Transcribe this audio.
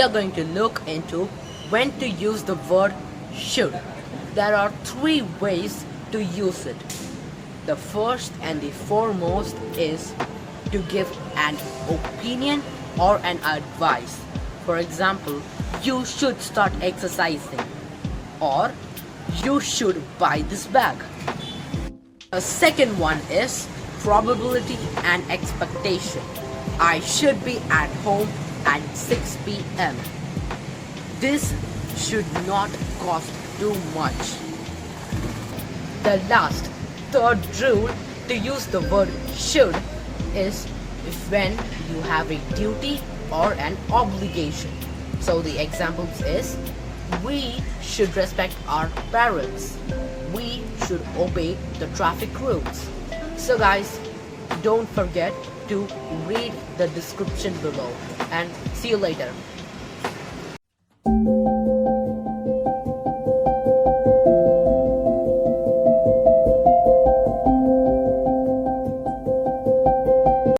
we are going to look into when to use the word should. There are three ways to use it. The first and the foremost is to give an opinion or an advice. For example, you should start exercising, or you should buy this bag. The second one is probability and expectation. I should be at home at 6 p.m. This should not cost too much. The last, third rule to use the word should is when you have a duty or an obligation. So the examples is, we should respect our parents. We should obey the traffic rules. So guys, don't forget to read the description below, and see you later.